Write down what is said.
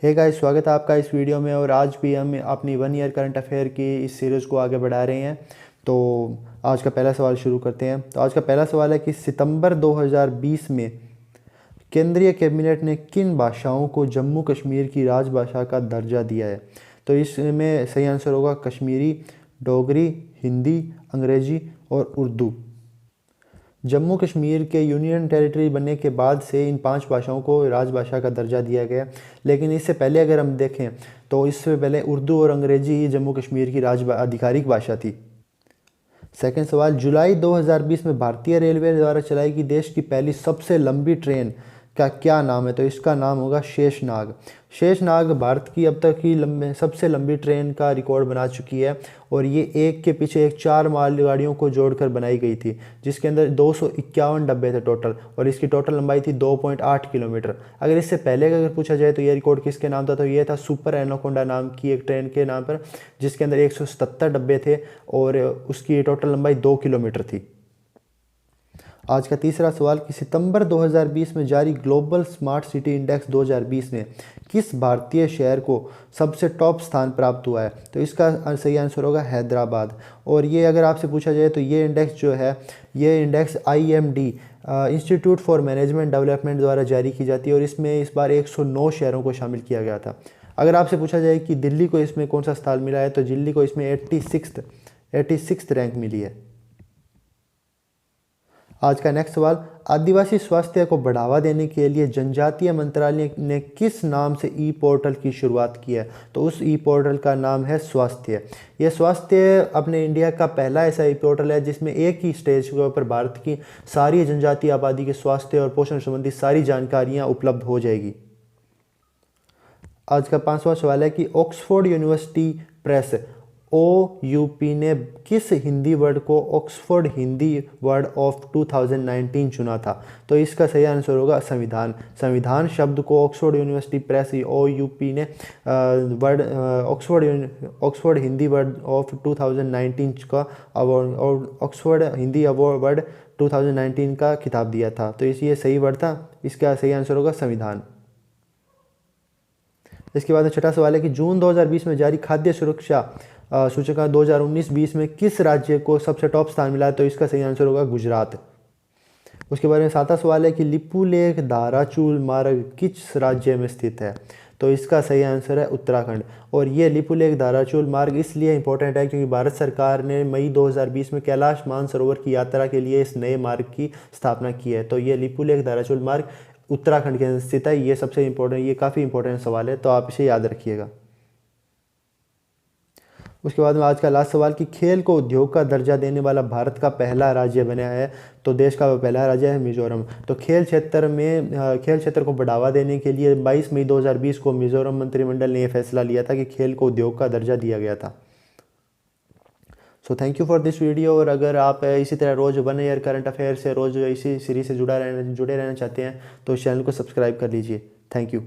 Hey guys, स्वागत है आपका इस वीडियो में। और आज भी हम अपनी 1 ईयर करंट अफेयर की इस सीरीज़ को आगे बढ़ा रहे हैं। तो आज का पहला सवाल शुरू करते हैं। तो आज का पहला सवाल है कि सितंबर 2020 में केंद्रीय कैबिनेट ने किन भाषाओं को जम्मू कश्मीर की राजभाषा का दर्जा दिया है? तो इसमें सही आंसर होगा कश्मीरी, डोगरी, हिंदी, अंग्रेजी और उर्दू। जम्मू कश्मीर के यूनियन टेरिटरी बनने के बाद से इन 5 भाषाओं को राजभाषा का दर्जा दिया गया। लेकिन इससे पहले अगर हम देखें तो इससे पहले उर्दू और अंग्रेजी ही जम्मू कश्मीर की आधिकारिक भाषा थी। सेकंड सवाल, जुलाई 2020 में भारतीय रेलवे द्वारा चलाई गई देश की पहली सबसे लंबी ट्रेन का क्या नाम है? तो इसका नाम होगा शेषनाग। शेषनाग भारत की अब तक की सबसे लंबी ट्रेन का रिकॉर्ड बना चुकी है और ये एक के पीछे एक 4 मालगाड़ियों को जोड़कर बनाई गई थी, जिसके अंदर 251 डब्बे थे टोटल और इसकी टोटल लंबाई थी 2.8 किलोमीटर। अगर इससे पहले अगर पूछा जाए तो ये रिकॉर्ड किसके नाम था, तो ये था सुपर एनाकोंडा नाम की एक ट्रेन के नाम पर, जिसके अंदर 177 डब्बे थे और उसकी टोटल लंबाई 2 किलोमीटर थी। आज का तीसरा सवाल कि सितंबर 2020 में जारी ग्लोबल स्मार्ट सिटी इंडेक्स 2020 में किस भारतीय शहर को सबसे टॉप स्थान प्राप्त हुआ है? तो इसका सही आंसर होगा हैदराबाद। और ये अगर आपसे पूछा जाए तो ये इंडेक्स जो है, ये index IMD institute for management development द्वारा जारी की जाती है और इसमें इस बार 109 शहरों को शामिल किया गया था। अगर आपसे पूछा जाए कि दिल्ली को इसमें कौन सा स्थान मिला है, तो दिल्ली को इसमें 86th रैंक मिली है। आज का नेक्स्ट सवाल, आदिवासी स्वास्थ्य को बढ़ावा देने के लिए जनजातीय मंत्रालय ने किस नाम से ई पोर्टल की शुरुआत की है? तो उस ई पोर्टल का नाम है स्वास्थ्य। यह स्वास्थ्य अपने इंडिया का पहला ऐसा ई पोर्टल है जिसमें एक ही स्टेज के ऊपर भारत की सारी जनजातीय आबादी के स्वास्थ्य और पोषण संबंधी सारी जानकारियाँ उपलब्ध हो जाएगी। आज का 5वां सवाल है कि ऑक्सफोर्ड यूनिवर्सिटी प्रेस OUP ने किस हिंदी वर्ड को ऑक्सफोर्ड हिंदी वर्ड ऑफ 2019 चुना था? तो इसका सही आंसर होगा संविधान। संविधान शब्द को ऑक्सफोर्ड यूनिवर्सिटी प्रेस OUP ने word Oxford Hindi word of 2019 का अवार्ड और ऑक्सफोर्ड हिंदी अवार्ड वर्ड 2019 का खिताब दिया था। तो ये सही वर्ड था, इसका सही आंसर होगा संविधान। इसके बाद छठा सवाल है कि जून 2020 में जारी खाद्य सुरक्षा सूचकांक 2019-20 में किस राज्य को सबसे टॉप स्थान मिला है? तो इसका सही आंसर होगा गुजरात। उसके बारे में 7वां सवाल है कि लिपुलेख धाराचूल मार्ग किस राज्य में स्थित है? तो इसका सही आंसर है उत्तराखंड। और ये लिपुलेख धाराचूल मार्ग इसलिए इंपॉर्टेंट है क्योंकि भारत सरकार ने मई 2020 में कैलाश मानसरोवर की यात्रा के लिए इस नए मार्ग की स्थापना की है। तो ये लिपुलेख धाराचूल मार्ग उत्तराखंड के अंदर स्थित है। ये सबसे इंपॉर्टेंट, ये काफ़ी इंपॉर्टेंट सवाल है, तो आप इसे याद रखिएगा। उसके बाद में आज का लास्ट सवाल कि खेल को उद्योग का दर्जा देने वाला भारत का पहला राज्य बना है, तो देश का पहला राज्य है मिजोरम। तो खेल क्षेत्र को बढ़ावा देने के लिए 22 मई 2020 को मिजोरम मंत्रिमंडल ने यह फैसला लिया था कि खेल को उद्योग का दर्जा दिया गया था। So thank you for this video. और अगर आप इसी तरह रोज़ 1 ईयर करंट अफेयर से रोज़ इसी सीरीज से जुड़े रहना चाहते हैं तो इस चैनल को सब्सक्राइब कर लीजिए। Thank you.